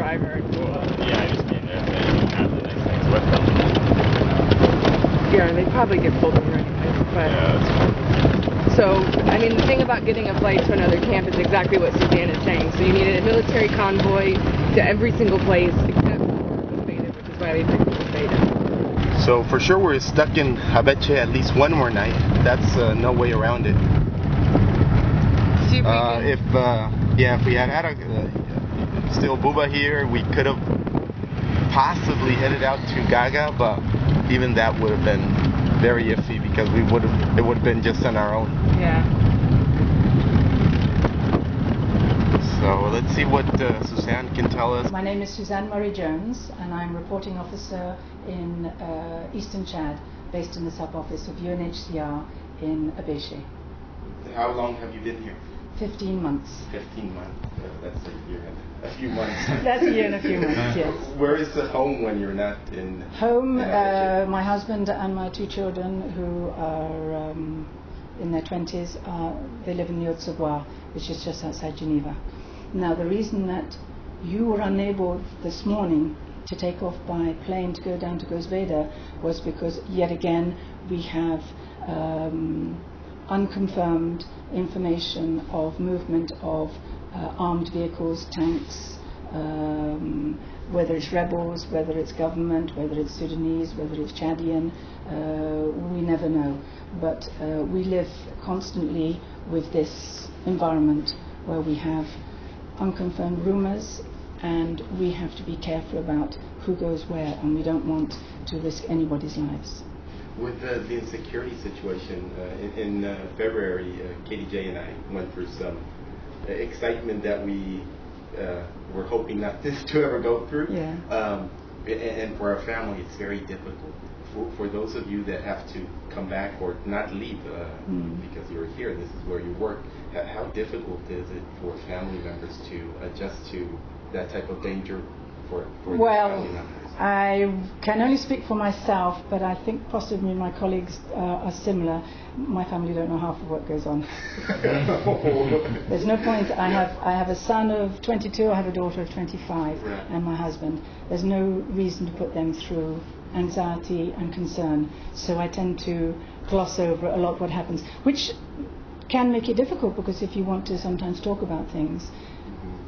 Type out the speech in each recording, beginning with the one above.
driver. And yeah, I just mean they have the nice things with them. Yeah, they probably get pulled over anyways. But Yeah, so, I mean, the thing about getting a flight to another camp is exactly what Suzanne is saying. So you need a military convoy to every single place except for Goz Beida, which is why they picked Goz Beida. So for sure we're stuck in Abeche at least one more night. That's no way around it. See if we can... If we had still Buba here, we could have possibly headed out to Gaga, but even that would have been very iffy because it would have been just on our own. Yeah. So let's see what Suzanne can tell us. My name is Suzanne Marie-Jones, and I'm reporting officer in Eastern Chad, based in the sub-office of UNHCR in Abeche. How long have you been here? 15 months. 15 months. That's a year and a few months. That's a year and a few months, yes. Where is the home when you're not in? Home, my husband and my two children, who are in their 20s, they live in Haute-Savoie, which is just outside Geneva. Now, the reason that you were unable this morning to take off by plane to go down to Goz Beida was because, yet again, we have unconfirmed information of movement of armed vehicles, tanks, whether it's rebels, whether it's government, whether it's Sudanese, whether it's Chadian, we never know. But we live constantly with this environment where we have unconfirmed rumors, and we have to be careful about who goes where, and we don't want to risk anybody's lives. With the insecurity situation, in February, KDJ and I went through some excitement that we were hoping not to ever go through. Yeah. And for our family, it's very difficult. For those of you that have to come back or not leave because you're here, this is where you work, how difficult is it for family members to adjust to that type of danger for their family members? I can only speak for myself, but I think possibly my colleagues are similar. My family don't know half of what goes on. There's no point. I have a son of 22, I have a daughter of 25, right, and my husband. There's no reason to put them through anxiety and concern. So I tend to gloss over a lot what happens, which can make it difficult, because if you want to sometimes talk about things,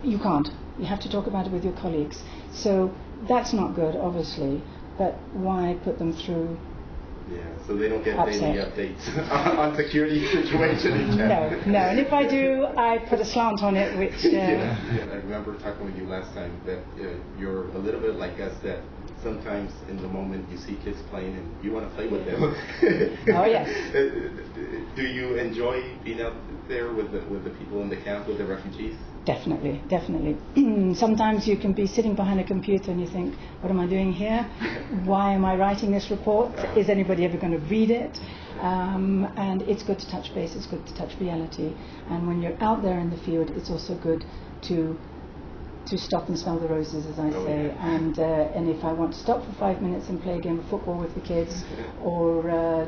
you can't. You have to talk about it with your colleagues. So that's not good, obviously, but why put them through? Yeah, so they don't get upset daily updates on security situation in Canada. No, and if I do, I put a slant on it, which... Yeah, I remember talking with you last time that you're a little bit like us, that sometimes in the moment you see kids playing and you want to play with them. Oh, yes. Do you enjoy being out there with the people in the camp, with the refugees? Definitely, definitely. Sometimes you can be sitting behind a computer and you think, what am I doing here? Why am I writing this report? Is anybody ever going to read it? And it's good to touch base, it's good to touch reality. And when you're out there in the field, it's also good to stop and smell the roses, as I say. Yeah. And if I want to stop for 5 minutes and play a game of football with the kids, or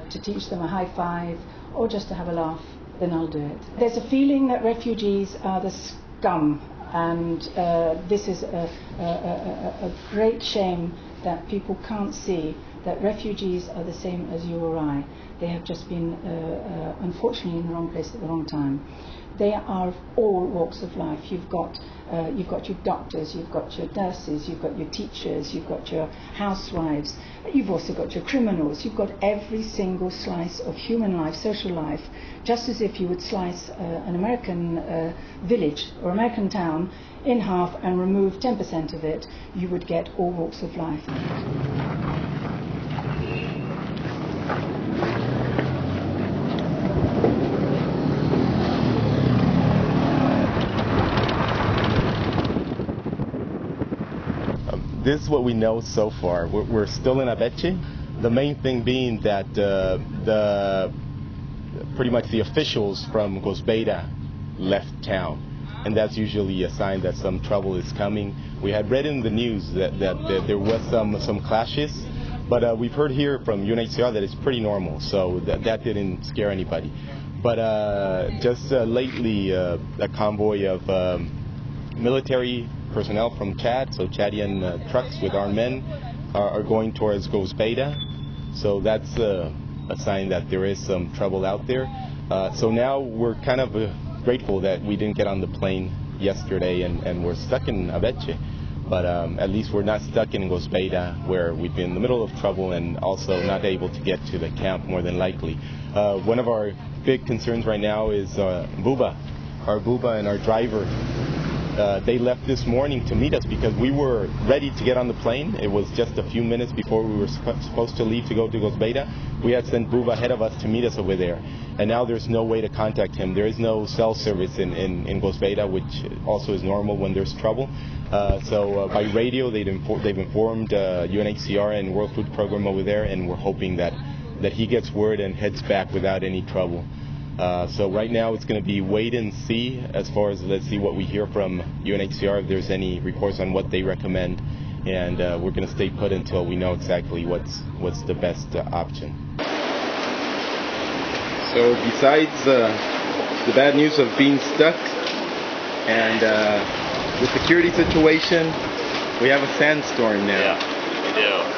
to teach them a high five, or just to have a laugh, then I'll do it. There's a feeling that refugees are the scum, and this is a great shame that people can't see that refugees are the same as you or I. They have just been, unfortunately, in the wrong place at the wrong time. They are of all walks of life. You've got your doctors, you've got your nurses, you've got your teachers, you've got your housewives, you've also got your criminals. You've got every single slice of human life, social life, just as if you would slice an American village or American town in half and remove 10% of it, you would get all walks of life. This is what we know so far. We're still in Abeche. The main thing being that pretty much the officials from Goz Beida left town, and that's usually a sign that some trouble is coming. We had read in the news that there was some clashes, but we've heard here from UNHCR that it's pretty normal, so that didn't scare anybody. But just lately, a convoy of military personnel from Chad, so Chadian trucks with our men are going towards Goz Beida. So that's a sign that there is some trouble out there. So now we're kind of grateful that we didn't get on the plane yesterday and we're stuck in Abeche. But at least we're not stuck in Goz Beida, where we've been in the middle of trouble and also not able to get to the camp more than likely. One of our big concerns right now is Buba. Our Buba and our driver, they left this morning to meet us because we were ready to get on the plane. It was just a few minutes before we were supposed to leave to go to Goz Beida. We had sent Buba ahead of us to meet us over there. And now there's no way to contact him. There is no cell service in Goz Beida, which also is normal when there's trouble. So by radio, they've informed UNHCR and World Food Program over there, and we're hoping that he gets word and heads back without any trouble. So right now it's going to be wait and see as far as let's see what we hear from UNHCR, if there's any reports on what they recommend, and we're going to stay put until we know exactly what's the best option. So besides the bad news of being stuck and the security situation, we have a sandstorm now. Yeah, we do.